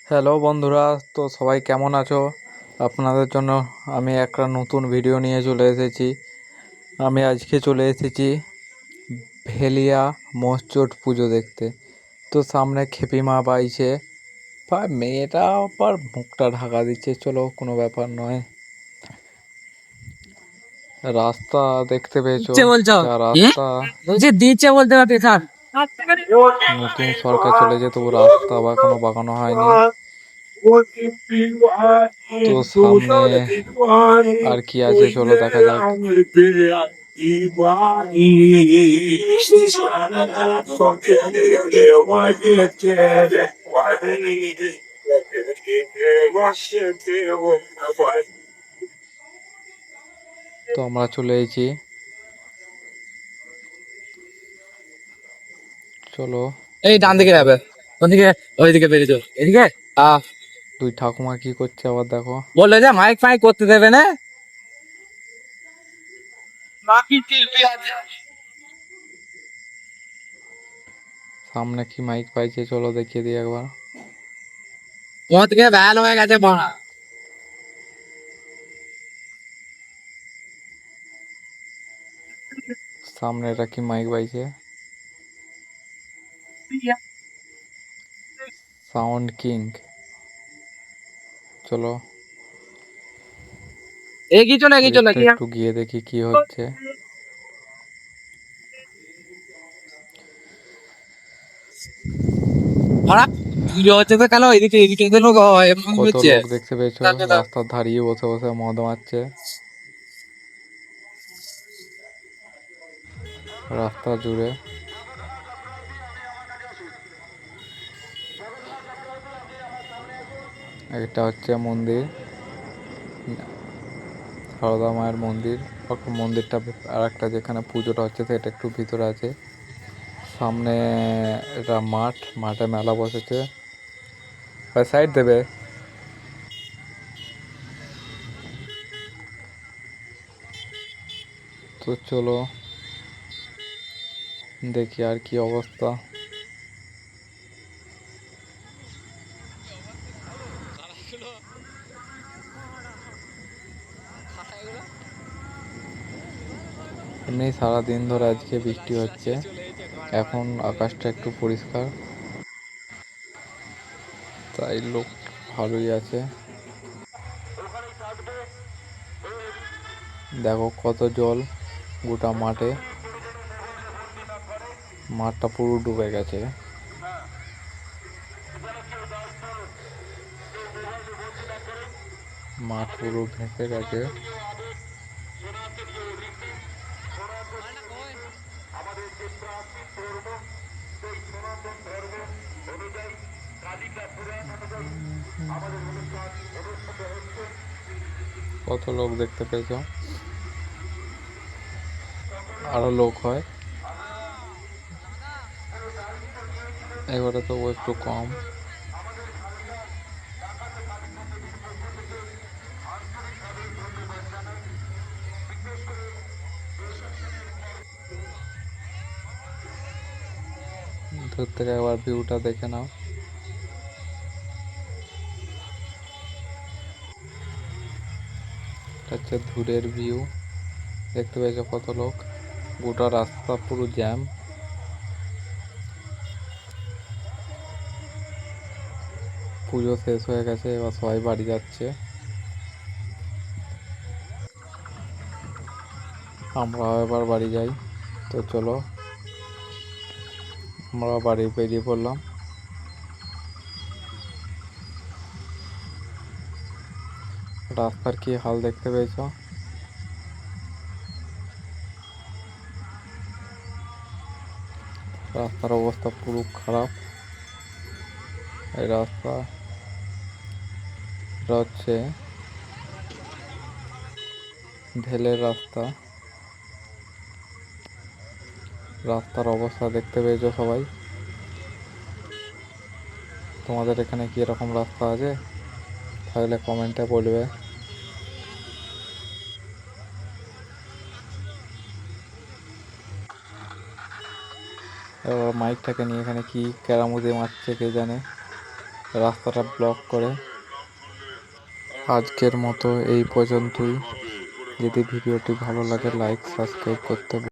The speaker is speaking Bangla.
হ্যালো বন্ধুরা, তো সবাই কেমন আছো? আপনাদের জন্য আমি একটা নতুন ভিডিও নিয়ে চলে এসেছি। আমি আজকে চলে এসেছি ভেলিয়া মসজিদ পুজো দেখতে। তো সামনে খেপি মা বাইছে, মেয়েটা আবার মুখটা ঢাকা দিচ্ছে। চলো, কোনো ব্যাপার নয়। রাস্তা দেখতে পেয়েছো? দিচ্ছে বলছো? যা রাস্তা, বলছি দিচ্ছে বলতে পারতি স্যার। নতুন সরকার চলেছে তবু রাস্তা বা এখনো বাগানো হয়নি। তো সামনে আর কি আছে চলো দেখা যাক। তো আমরা চলে এসেছি, চলো এই ডান দেখা দিকে যাক। যাবে, কোন দিকে? ওইদিকে বেরিয়েছো, এদিকে। দুই ঠাকুমা কি করছে আবার দেখো। বললো যে মাইক ফাইক করতে দেবে না। সামনে কি মাইক পাইছে চলো দেখিয়ে দিই একবার। তোমার থেকে ভ্যাল হয়ে গেছে বড়া। সামনে এটা কি মাইক পাইছে, সাউন্ড কিং। চলো এগিয়ে চলো এগিয়ে চলো এদিকটা একটু গিয়ে দেখি কি হচ্ছে। খারাপ ভিডিও হচ্ছে তো কেন? এদিকে এদিকে গেল এমন কত হচ্ছে। লোক দেখতে পেয়েছো রাস্তার ধারিয়ে বসে বসে মদ মারছে রাস্তা জুড়ে। এটা হচ্ছে মন্দির, সারদা মায়ের মন্দির। মন্দিরটা আর একটা যেখানে পুজোটা হচ্ছে সেটা একটু ভিতরে আছে। সামনে এটা মাঠে মেলা বসেছে, সাইড দেবে। তো চলো দেখি আর কি অবস্থা। এমনি সারাদিন ধরে আজকে বৃষ্টি হচ্ছে, এখন আকাশটা একটু পরিষ্কার, তাই লোক ভালোই আছে। দেখো কত জল গোটা মাঠে, মাঠটা পুরো ডুবে গেছে। মাঠ পুরো ভেসে গেছে। কত লোক দেখতে পেয়েছো, আরো লোক হয় এবারে, তো একটু কম। দূর থেকে একবার ভিউটা দেখে নাও। এটা হচ্ছে দূরের ভিউ, দেখতে পেয়েছো কত লোক, গোটা রাস্তা পুরো জ্যাম। পুজো শেষ হয়ে গেছে, এবার সবাই বাড়ি যাচ্ছে, আমরাও এবার বাড়ি যাই। তো চলো আমরা বাড়ি বেরিয়ে পড়লাম। রাস্তার কি হাল দেখতে পেয়েছো, রাস্তার অবস্থা পুরো খারাপ। এই রাস্তা, এটা হচ্ছে ঢেলের রাস্তা। রাস্তার অবস্থা দেখতে পেয়েছো সবাই। তোমাদের এখানে কি এরকম রাস্তা আছে? থাকলে কমেন্টে বলবে। এবার মাইকটাকে নিয়ে এখানে কি কেরামতি মারছে কে জানে। রাস্তাটা ব্লক করে। আজকের মতো এই পর্যন্তই। যদি ভিডিওটি ভালো লাগে লাইক সাবস্ক্রাইব করতে